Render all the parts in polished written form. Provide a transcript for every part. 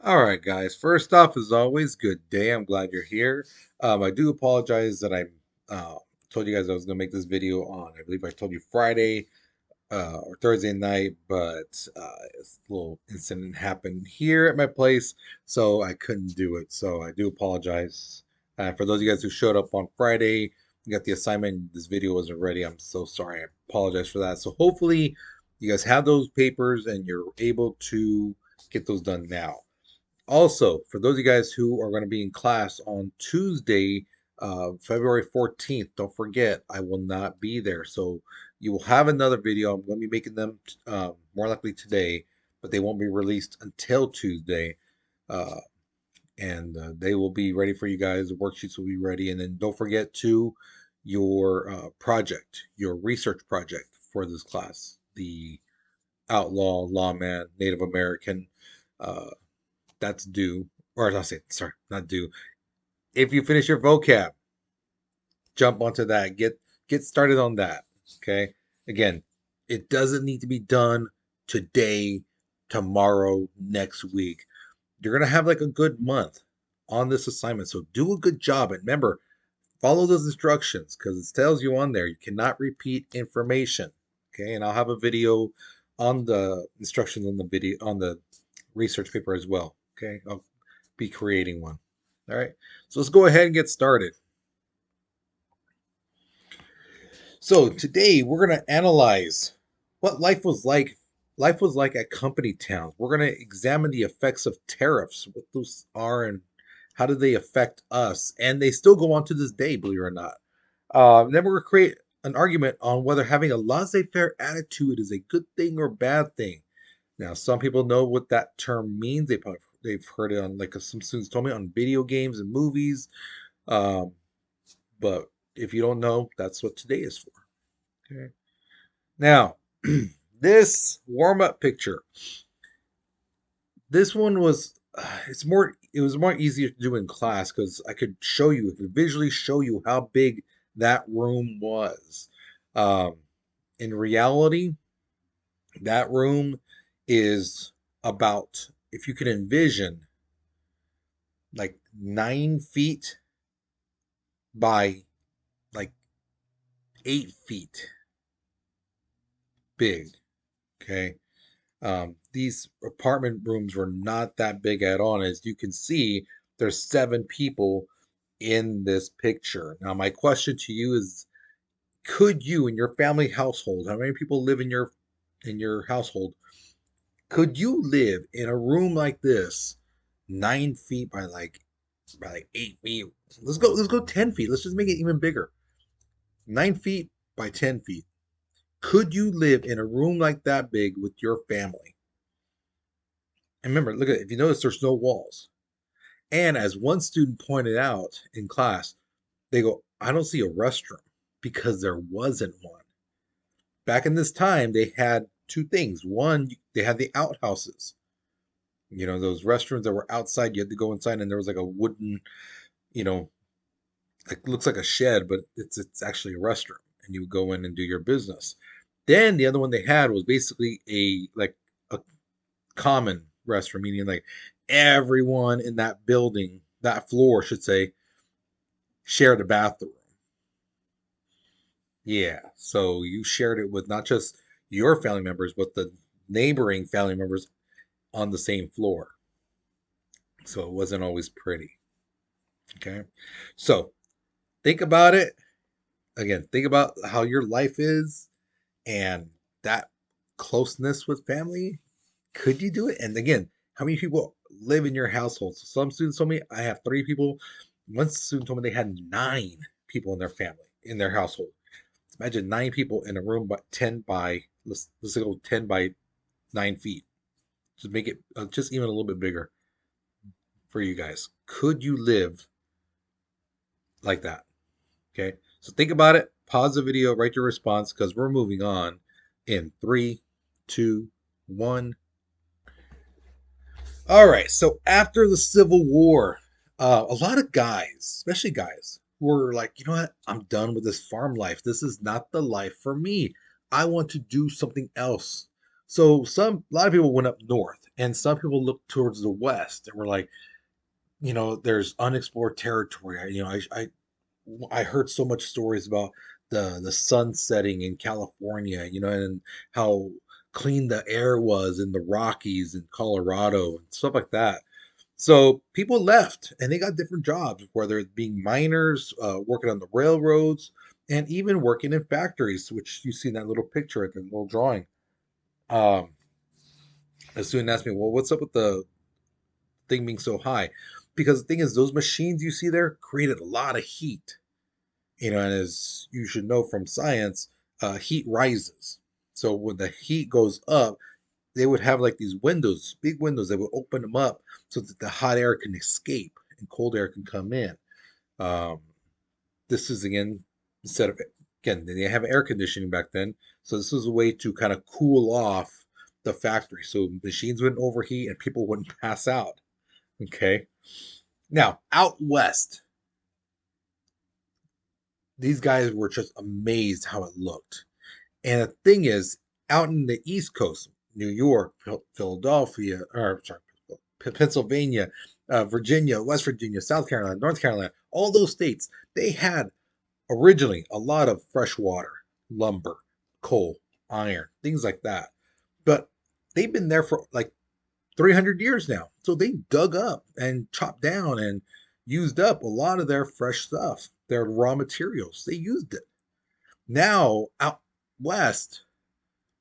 All right, guys. First off, as always, good day. I'm glad you're here. I do apologize that I told you guys I was going to make this video on, I believe I told you Friday or Thursday night, but a little incident happened here at my place, so I couldn't do it. So I do apologize. For those of you guys who showed up on Friday, you got the assignment, this video wasn't ready. I'm so sorry. I apologize for that. So hopefully you guys have those papers and you're able to get those done now. Also, for those of you guys who are going to be in class on Tuesday, February 14th, don't forget, I will not be there. So you will have another video. I'm going to be making them more likely today, but they won't be released until Tuesday. Uh, and they will be ready for you guys. The worksheets will be ready. And then don't forget to your project, your research project for this class, the outlaw, lawman, Native American. Uh, that's due, or I'll say, sorry, not due. If you finish your vocab, jump onto that. Get started on that. Okay. Again, it doesn't need to be done today, tomorrow, next week. You're gonna have like a good month on this assignment. So do a good job. And remember, follow those instructions because it tells you on there you cannot repeat information. Okay, and I'll have a video on the instructions on the video on the research paper as well. Okay, I'll be creating one. All right, so let's go ahead and get started. So today we're going to analyze what life was like at company towns. We're going to examine the effects of tariffs, what those are, and how do they affect us. And they still go on to this day, believe it or not. Then we're going to create an argument on whether having a laissez-faire attitude is a good thing or bad thing. Now, some people know what that term means. They've heard it on, like some students told me, on video games and movies. Um, but if you don't know, that's what today is for. Okay. Now, this warm up picture, this one was, it was more easier to do in class because I could visually show you how big that room was. Um, in reality, that room is about, if you can envision, like 9 feet by like 8 feet big. Okay. These apartment rooms were not that big at all. And as you can see, there's 7 people in this picture. Now, my question to you is, could you in your family household, how many people live in your household, could you live in a room like this, 9 feet by like 8 feet? Let's go 10 feet. Let's just make it even bigger. 9 feet by 10 feet. Could you live in a room like that big with your family? And remember, look at it. If you notice, there's no walls. And as one student pointed out in class, they go, I don't see a restroom because there wasn't one. Back in this time, they had two things. One, they had the outhouses, those restrooms that were outside. You had to go inside, and there was like a wooden, you know, like looks like a shed, but it's actually a restroom, and you would go in and do your business. Then the other one they had was basically a common restroom, meaning like everyone in that building, that floor, should say, shared a bathroom. Yeah, so you shared it with not just your family members, but the neighboring family members on the same floor. So it wasn't always pretty. Okay, so think about it again. Think about how your life is and that closeness with family. Could you do it? And again, how many people live in your household? So some students told me I have 3 people. One student told me they had 9 people in their family, in their household. Imagine 9 people in a room, but 10 by, let's go 10 by 9 feet. Just make it just even a little bit bigger for you guys. Could you live like that? Okay. So think about it. Pause the video, write your response because we're moving on in three, two, one. All right. So after the Civil War, a lot of guys, especially guys, were like, you know what? I'm done with this farm life. This is not the life for me. I want to do something else. So a lot of people went up north, and some people looked towards the west and were like, there's unexplored territory. I heard so much stories about the sun setting in California, and how clean the air was in the Rockies in Colorado and stuff like that. So people left and they got different jobs, whether it being miners, working on the railroads, and even working in factories, which you see in that little picture at the little drawing. Um, a student asked me, "Well, what's up with the thing being so high?" Because the thing is, those machines you see there created a lot of heat. And as you should know from science, heat rises. So when the heat goes up, they would have like these windows, big windows, they would open them up so that the hot air can escape and cold air can come in. Um, this is again, instead of, again, they didn't have air conditioning back then. So this was a way to kind of cool off the factory so machines wouldn't overheat and people wouldn't pass out. Okay. Now, out west, these guys were just amazed how it looked. And the thing is, out in the East Coast, New York, Philadelphia, or sorry, Pennsylvania, Virginia, West Virginia, South Carolina, North Carolina, all those states, they had originally a lot of fresh water, lumber, coal, iron, things like that. But they've been there for like 300 years now. So they dug up and chopped down and used up a lot of their fresh stuff, their raw materials. They used it. Now, out west,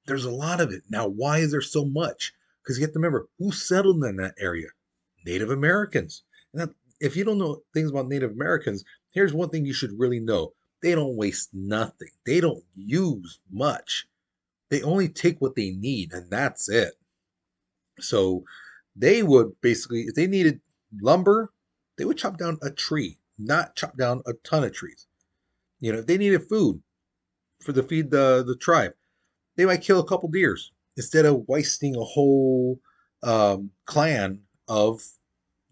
there's a lot of it. Now, why is there so much? Because you have to remember who settled in that area? Native Americans. And if you don't know things about Native Americans, here's one thing you should really know: they don't waste nothing, they don't use much. They only take what they need, and that's it. So they would basically, if they needed lumber, they would chop down a tree, not chop down a ton of trees. If they needed food for to feed the tribe, they might kill a couple deers instead of wasting a whole clan of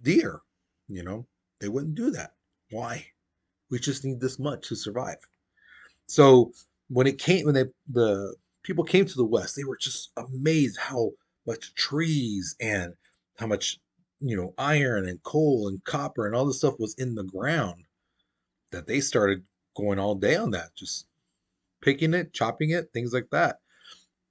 deer. You know, they wouldn't do that. Why? We just need this much to survive. So when the people came to the West, they were just amazed how much trees and how much iron and coal and copper and all this stuff was in the ground, that they started going all day on that, just picking it, chopping it, things like that.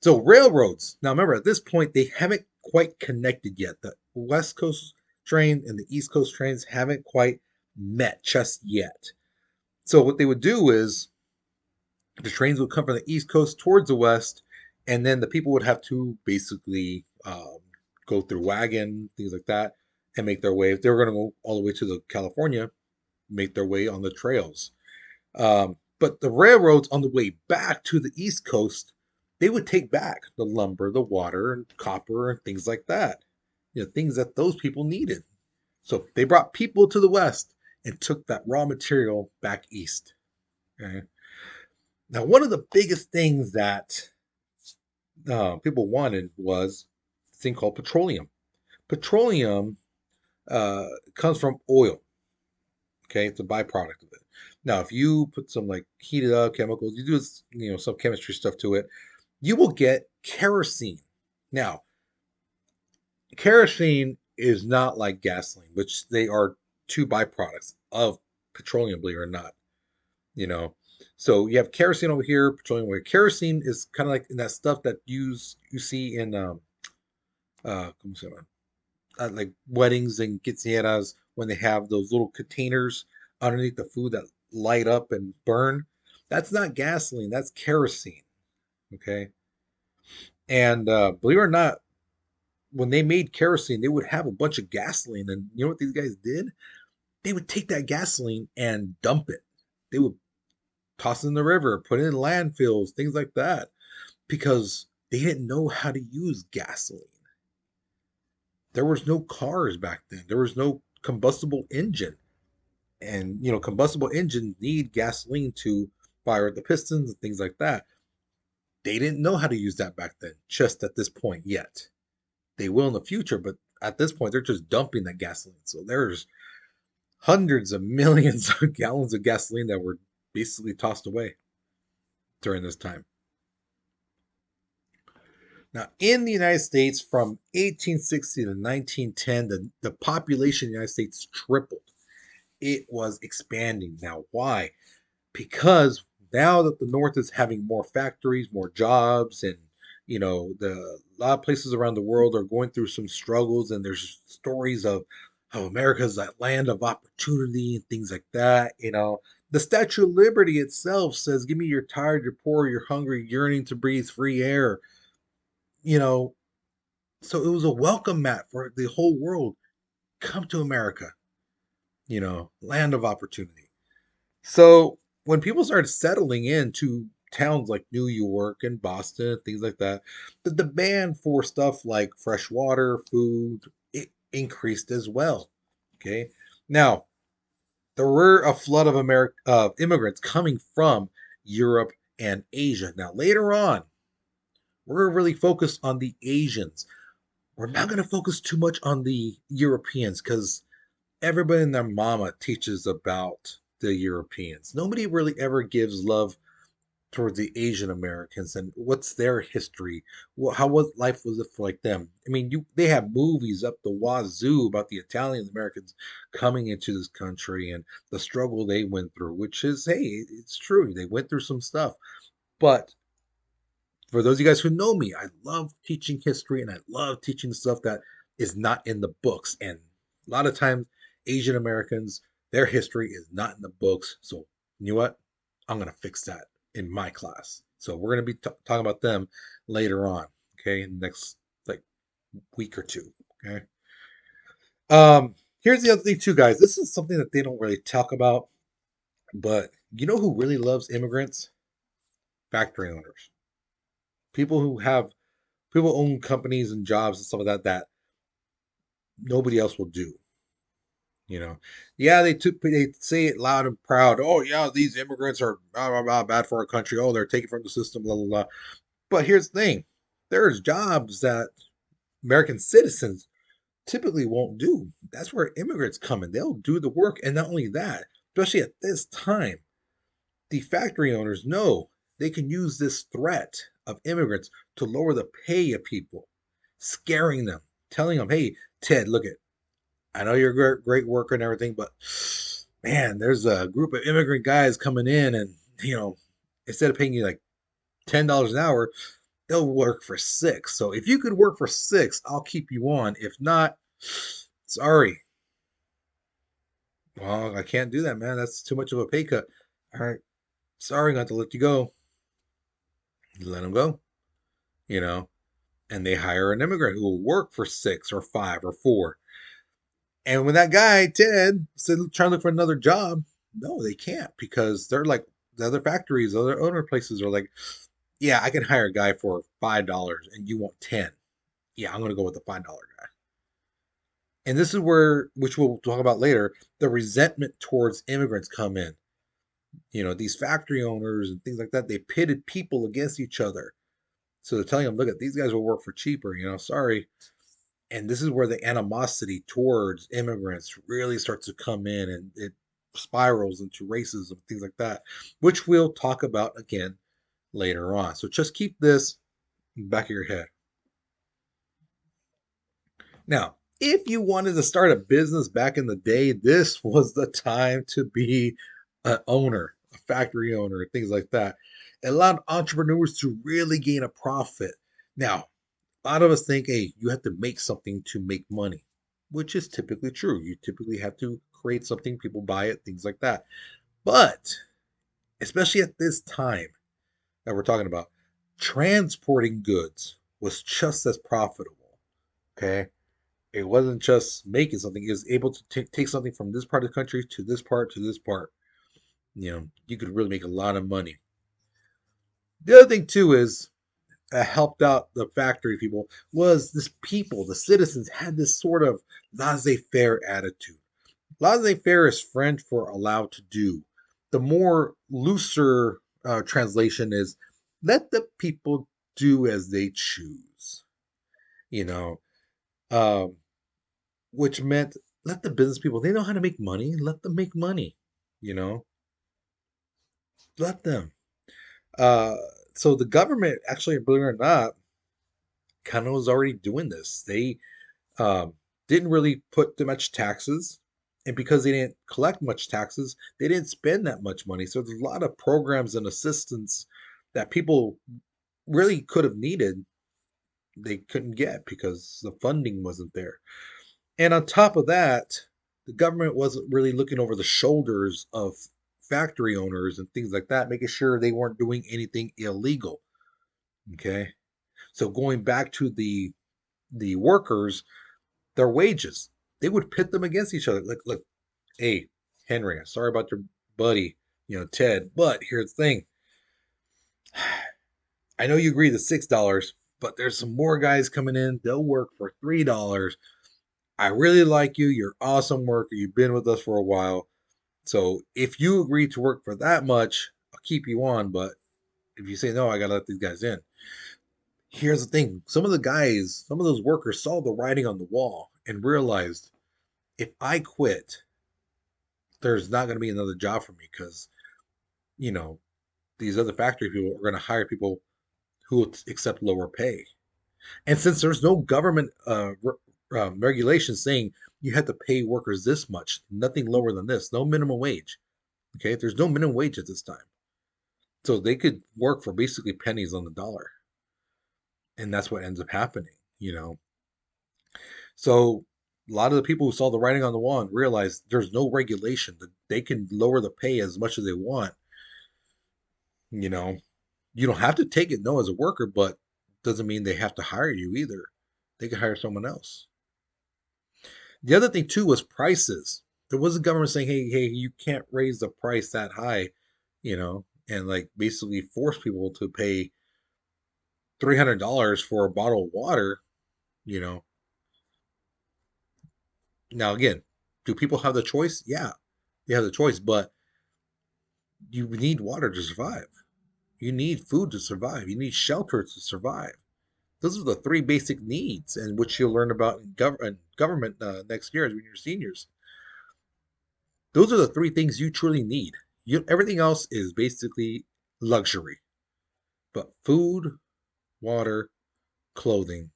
So railroads. Now remember, at this point, they haven't quite connected yet. The West Coast train and the East Coast trains haven't quite met just yet. So what they would do is the trains would come from the East Coast towards the West, and then the people would have to basically go through wagon, things like that, and make their way. If they were going to go all the way to the California, make their way on the trails. But the railroads on the way back to the East Coast, they would take back the lumber, the water, and copper, and things like that. Things that those people needed. So they brought people to the West and took that raw material back east. Okay? Now, one of the biggest things that people wanted was a thing called petroleum. Petroleum comes from oil. Okay, it's a byproduct of it. Now, if you put some like heated up chemicals, you do some chemistry stuff to it, you will get kerosene. Now, kerosene is not like gasoline, which they are two byproducts of petroleum, believe it or not. You know, so you have kerosene over here, petroleum over here. Kerosene is kind of like in that stuff that you see in ¿cómo se llama? Like weddings and quinceañeras when they have those little containers underneath the food that light up and burn. That's not gasoline, that's kerosene. Okay. And believe it or not, when they made kerosene, they would have a bunch of gasoline. And you know what these guys did? They would take that gasoline and dump it. They would toss it in the river, put it in landfills, things like that, because they didn't know how to use gasoline. There was no cars back then. There was no combustible engine. And combustible engines need gasoline to fire the pistons and things like that. They didn't know how to use that back then, just at this point yet. They will in the future, but at this point they're just dumping that gasoline. So there's hundreds of millions of gallons of gasoline that were basically tossed away during this time. Now, in the United States from 1860 to 1910, the population of the United States tripled. It was expanding. Now, why? Because now that the North is having more factories, more jobs, and the a lot of places around the world are going through some struggles, and there's stories of how America's that land of opportunity and things like that. The Statue of Liberty itself says, "Give me your tired, you're poor, you're hungry, yearning to breathe free air." You know, so it was a welcome mat for the whole world. Come to America, land of opportunity. So when people started settling into towns like New York and Boston and things like that, the demand for stuff like fresh water, food, it increased as well. Okay. Now, there were a flood of immigrants coming from Europe and Asia. Now, later on, we're really focused on the Asians. We're not going to focus too much on the Europeans because everybody and their mama teaches about the Europeans. Nobody really ever gives love towards the Asian Americans and what's their history. How was life was it for like them? I mean, they have movies up the wazoo about the Italian Americans coming into this country and the struggle they went through, which is, hey, it's true. They went through some stuff. But for those of you guys who know me, I love teaching history and I love teaching stuff that is not in the books. And a lot of times, Asian Americans, their history is not in the books. So, you know what? I'm going to fix that in my class. So, we're going to be talking about them later on, okay, in the next like week or two, okay? Here's the other thing, too, guys. This is something that they don't really talk about, but you know who really loves immigrants? Factory owners. People who have people own companies and jobs and stuff like that nobody else will do. You know, yeah, they say it loud and proud. Oh yeah, these immigrants are blah, blah, blah, bad for our country. Oh, they're taken from the system. Blah blah blah. But here's the thing: there's jobs that American citizens typically won't do. That's where immigrants come in. They'll do the work, and not only that, especially at this time, the factory owners know they can use this threat of immigrants to lower the pay of people, scaring them, telling them, "Hey, Ted, look at I know you're a great worker and everything, but man, there's a group of immigrant guys coming in, and instead of paying you like $10 an hour, they'll work for six. So if you could work for six, I'll keep you on. If not, sorry. Well, I can't do that, man. That's too much of a pay cut. All right, sorry, I got to let you go. You let them go, you know, and they hire an immigrant who will work for six or five or four. And when that guy, Ted, said trying to look for another job, no, they can't because they're like the other factories, other owner places are like, yeah, I can hire a guy for $5 and you want 10. Yeah, I'm gonna go with the $5 guy. And this is where, which we'll talk about later, the resentment towards immigrants come in. These factory owners and things like that, they pitted people against each other. So they're telling them, look at these guys will work for cheaper, sorry. And this is where the animosity towards immigrants really starts to come in and it spirals into racism, things like that, which we'll talk about again later on. So just keep this in the back of your head. Now, if you wanted to start a business back in the day, this was the time to be an owner, a factory owner, things like that. It allowed entrepreneurs to really gain a profit. Now, a lot of us think, hey, you have to make something to make money, which is typically true. You typically have to create something, people buy it, things like that. But especially at this time that we're talking about, transporting goods was just as profitable. Okay. It wasn't just making something, it was able to take something from this part of the country to this part to this part. You could really make a lot of money. The other thing, too, is helped out the factory people was this people, the citizens had this sort of laissez-faire attitude. Laissez-faire is French for allowed to do. The more looser translation is let the people do as they choose, you know, um, which meant let the business people, they know how to make money, let them make money, you know, let them. Uh, so the government, actually, believe it or not, kind of was already doing this. They um, didn't really put too much taxes, and because they didn't collect much taxes, they didn't spend that much money. So there's a lot of programs and assistance that people really could have needed, they couldn't get because the funding wasn't there. And on top of that, the government wasn't really looking over the shoulders of factory owners and things like that, making sure they weren't doing anything illegal. Okay. So going back to the workers, their wages, they would pit them against each other. Like, look, hey, Henry, sorry about your buddy, Ted, but here's the thing. I know you agree to $6, but there's some more guys coming in. They'll work for $3. I really like you. You're awesome worker. You've been with us for a while. So if you agree to work for that much, I'll keep you on. But if you say no, I gotta let these guys in. Here's the thing: some of the guys, some of those workers saw the writing on the wall and realized, if I quit, there's not gonna be another job for me because you know these other factory people are gonna hire people who will accept lower pay. And since there's no government regulation saying you have to pay workers this much, nothing lower than this, no minimum wage. Okay, there's no minimum wage at this time, so they could work for basically pennies on the dollar, and that's what ends up happening. So a lot of the people who saw the writing on the wall and realized there's no regulation that they can lower the pay as much as they want. You know, you don't have to take it no as a worker, but doesn't mean they have to hire you either. They could hire someone else. The other thing too was prices. There was a government saying, "Hey, you can't raise the price that high," and like basically force people to pay $300 for a bottle of water. You know, now again, do people have the choice? Yeah, they have the choice, but you need water to survive. You need food to survive. You need shelter to survive. Those are the three basic needs, and which you'll learn about in government next year as when you're seniors. Those are the three things you truly need. Everything else is basically luxury, but food, water, clothing,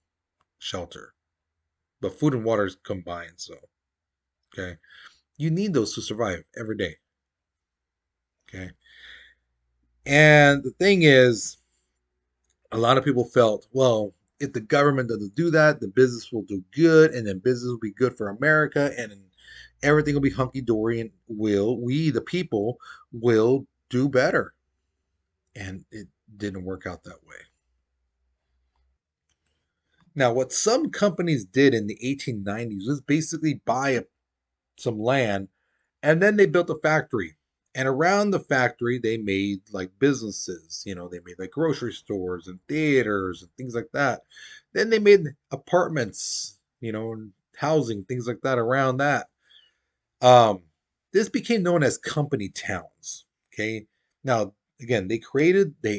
shelter. But food and water is combined, so okay. You need those to survive every day. Okay. And the thing is, a lot of people felt, well, if the government doesn't do that, the business will do good, and then business will be good for America, and everything will be hunky dory, and we, the people, will do better. And it didn't work out that way. Now, what some companies did in the 1890s was basically buy some land, and then they built a factory. And around the factory, they made like businesses. They made like grocery stores and theaters and things like that. Then they made apartments, and housing, things like that around that. Um, this became known as company towns. Okay. Now, again, they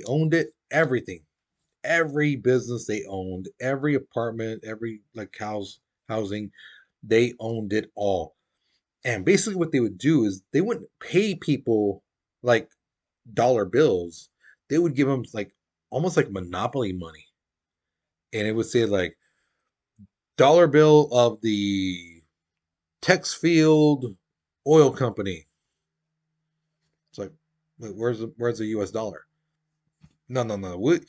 owned it, everything, every business they owned, every apartment, every like housing, they owned it all. And basically, what they would do is they wouldn't pay people like dollar bills. They would give them like almost like monopoly money, and it would say like dollar bill of the Texfield Oil Company. It's like, wait, where's the U.S. dollar? No, no, no.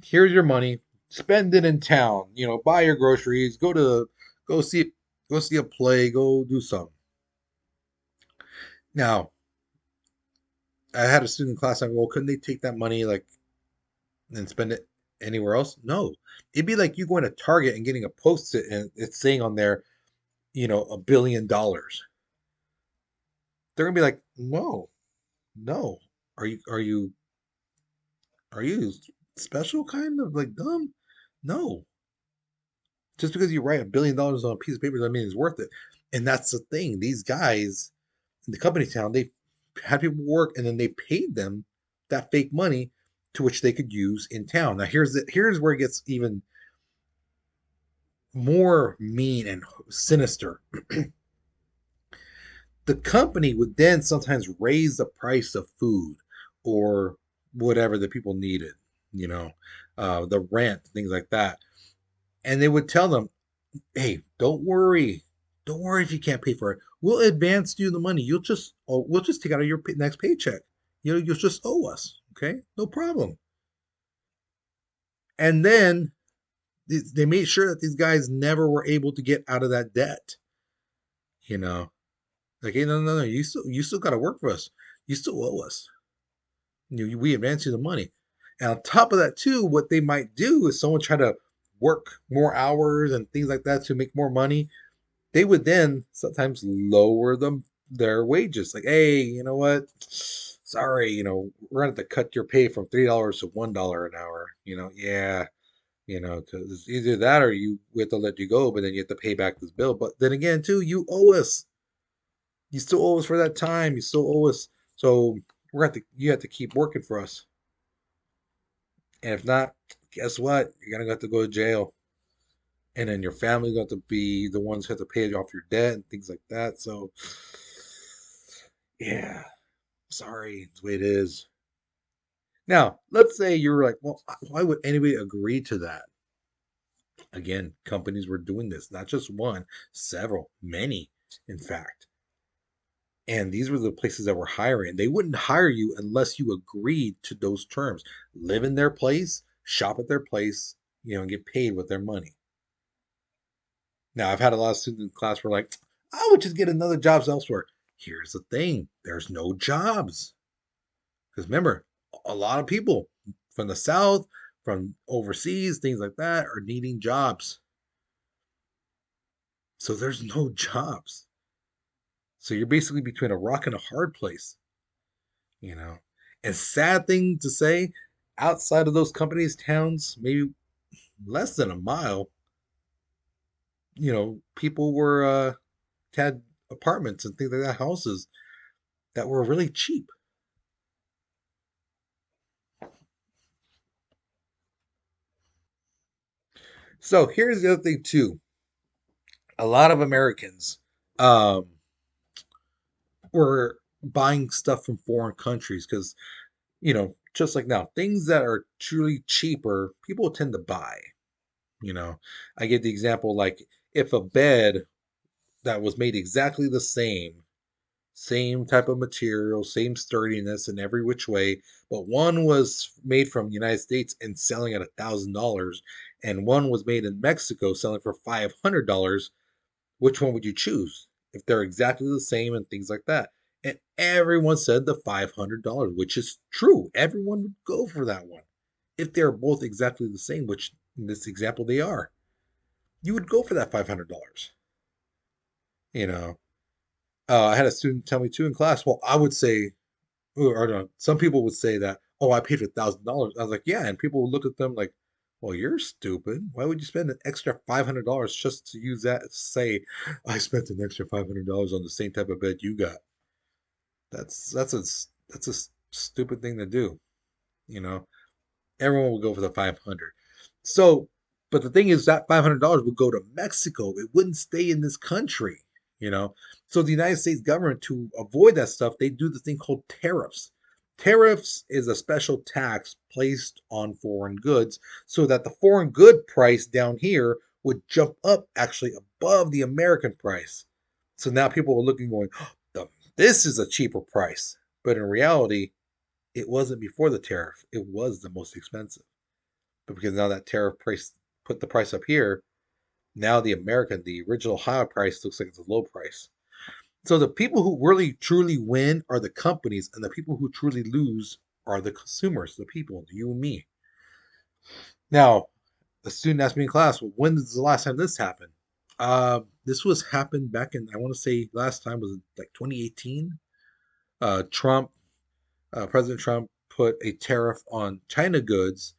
Here's your money. Spend it in town. Buy your groceries. Go see go see a play. Go do something. Now, I had a student class. I go, well, couldn't they take that money like and spend it anywhere else? No. It'd be like you going to Target and getting a post-it and it's saying on there, $1 billion. They're gonna be like, no, no. Are you special kind of like dumb? No. Just because you write $1 billion on a piece of paper doesn't mean it's worth it. And that's the thing. These guys in the company town, they had people work and then they paid them that fake money to which they could use in town. Now here's where it gets even more mean and sinister. The company would then sometimes raise the price of food or whatever the people needed, you know, the rent, things like that. And they would tell them, hey, don't worry if you can't pay for it. We'll advance you the money. We'll just take out of your next paycheck. You'll just owe us. Okay, no problem. And then they made sure that these guys never were able to get out of that debt. You know, like, hey, no, you still got to work for us. You still owe us. We advance you the money. And on top of that, too, what they might do is someone try to work more hours and things like that to make more money. They would then sometimes lower their wages. Like, hey, you know what? Sorry, we're gonna have to cut your pay from $3 to $1 an hour. Yeah, because it's either that or we have to let you go, but then you have to pay back this bill. But then again, too, you owe us. You still owe us for that time. You still owe us. So you have to keep working for us. And if not, guess what? You're gonna have to go to jail. And then your family got to be the ones who have to pay off your debt and things like that. So, yeah, sorry, it's the way it is. Now, let's say you're like, well, why would anybody agree to that? Again, companies were doing this, not just one, several, many, in fact. And these were the places that were hiring. They wouldn't hire you unless you agreed to those terms. Live in their place, shop at their place, and get paid with their money. Now, I've had a lot of students in class who are like, I would just get another jobs elsewhere. Here's the thing, there's no jobs. Because remember, a lot of people from the South, from overseas, things like that, are needing jobs. So there's no jobs. So you're basically between a rock and a hard place, you know. And sad thing to say, outside of those companies, towns, maybe less than a mile, people were had apartments and things like that, houses that were really cheap. So here's the other thing too. A lot of Americans um, were buying stuff from foreign countries because, just like now, things that are truly cheaper, people tend to buy. You know, I give the example like if a bed that was made exactly the same type of material, same sturdiness in every which way, but one was made from the United States and selling at $1,000, and one was made in Mexico selling for $500. Which one would you choose if they're exactly the same and things like that? And everyone said the $500, which is true. Everyone would go for that one if they're both exactly the same, which in this example they are. You would go for that $500. You know, I had a student tell me too in class. Well, I would say, or no, some people would say that, oh, I paid $1,000. I was like, yeah, and people would look at them like, well, you're stupid. Why would you spend an extra $500 just to use that to say I spent an extra $500 on the same type of bed you got? That's a stupid thing to do. You know, everyone will go for the 500. So, but the thing is that $500 would go to Mexico. It wouldn't stay in this country, you know. So the United States government, to avoid that stuff, they do the thing called tariffs. Tariffs is a special tax placed on foreign goods so that the foreign good price down here would jump up actually above the American price. So now people are looking going, oh, this is a cheaper price. But in reality, it wasn't before the tariff. It was the most expensive. But because now that tariff price put the price up here, now the original high price looks like it's a low price. So the people who really truly win are the companies, and the people who truly lose are the consumers, the people, you and me. Now, the student asked me in class, well, when was the last time this happened? This was happened back in, I want to say last time was like 2018. Trump President Trump put a tariff on China goods,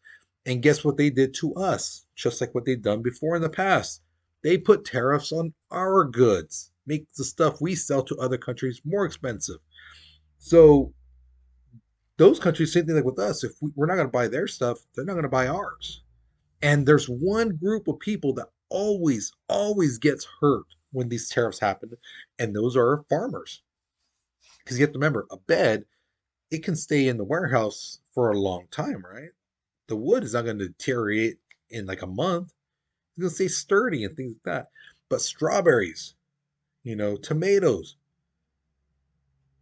and guess what they did to us? Just like what they've done before in the past. They put tariffs on our goods, make the stuff we sell to other countries more expensive. So those countries, same thing like with us, if we're not going to buy their stuff, they're not going to buy ours. And there's one group of people that always gets hurt when these tariffs happen, and those are farmers. Because you have to remember, a bed, it can stay in the warehouse for a long time, right? The wood is not going to deteriorate in like a month. It's gonna stay sturdy and things like that. But strawberries, tomatoes,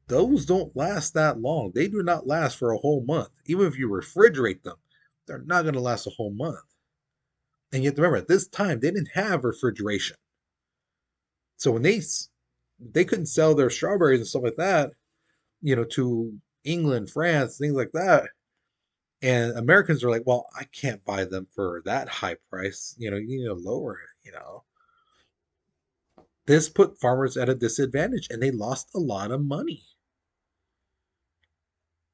those don't last that long. They do not last for a whole month. Even if you refrigerate them, they're not gonna last a whole month. And you have to remember, at this time, they didn't have refrigeration. So when they couldn't sell their strawberries and stuff like that, to England, France, things like that. And Americans are like, well, I can't buy them for that high price. You need to lower it. This put farmers at a disadvantage and they lost a lot of money.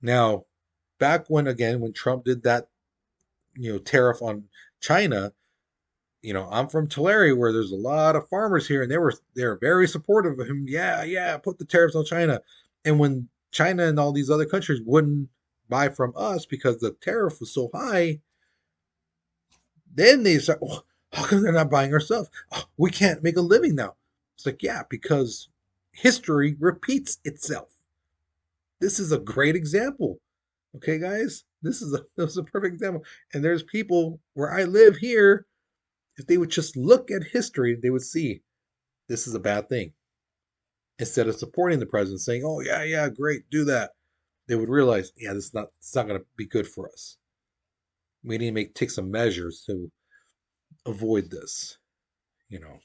Now, back when Trump did that, tariff on China, I'm from Tulare where there's a lot of farmers here and they're very supportive of him. Yeah, yeah, put the tariffs on China. And when China and all these other countries wouldn't buy from us because the tariff was so high, then they start, oh, how come they're not buying our stuff? Oh, we can't make a living now. It's like, yeah, because history repeats itself. This is a great example. Okay, guys, this is a perfect example. And there's people where I live here. If they would just look at history, they would see this is a bad thing. Instead of supporting the president, saying, "Oh yeah, yeah, great, do that," they would realize, yeah, it's not going to be good for us. We need to take some measures to avoid this. You know.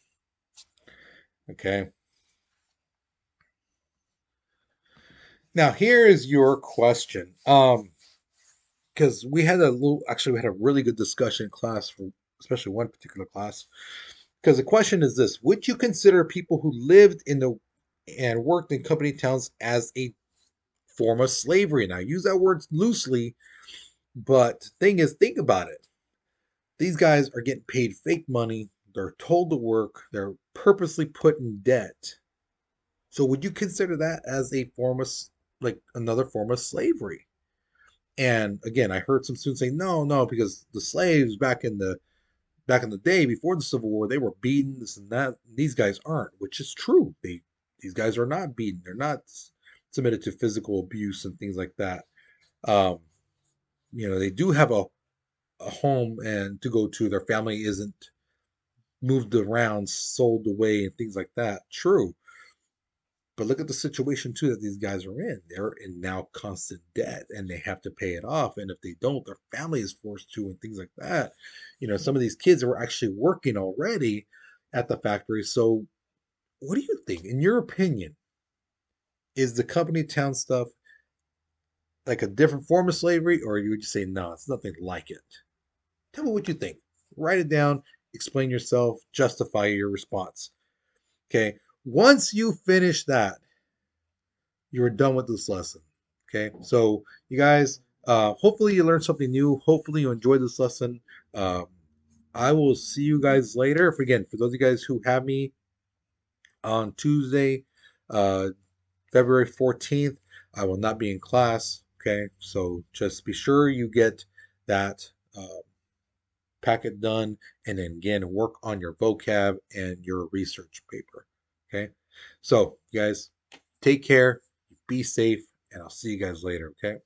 Okay. Now here is your question. Because we had a really good discussion in class for especially one particular class. Because the question is this: would you consider people who lived in the and worked in company towns as a form of slavery? And I use that word loosely, but the thing is, think about it. These guys are getting paid fake money. They're told to work. They're purposely put in debt. So would you consider that as a form of like another form of slavery? And again, I heard some students say, no, no, because the slaves back in the day before the Civil War, they were beaten, this and that. These guys aren't, which is true. These guys are not beaten. They're not submitted to physical abuse and things like that. Um, they do have a home and to go to. Their family isn't moved around, sold away, and things like that. True. But look at the situation too that these guys are in. They're in now constant debt and they have to pay it off. And if they don't, their family is forced to, and things like that. Some of these kids were actually working already at the factory. So, what do you think, in your opinion, is the company town stuff like a different form of slavery, or you would just say, no, it's nothing like it? Tell me what you think. Write it down, explain yourself, justify your response. Okay. Once you finish that, you're done with this lesson. Okay, so you guys, hopefully you learned something new. Hopefully you enjoyed this lesson. Um, I will see you guys later. For those of you guys who have me on Tuesday, uh, February 14th, I will not be in class. Okay, so just be sure you get that packet done, and then again work on your vocab and your research paper. Okay, so you guys take care, be safe, and I'll see you guys later. Okay.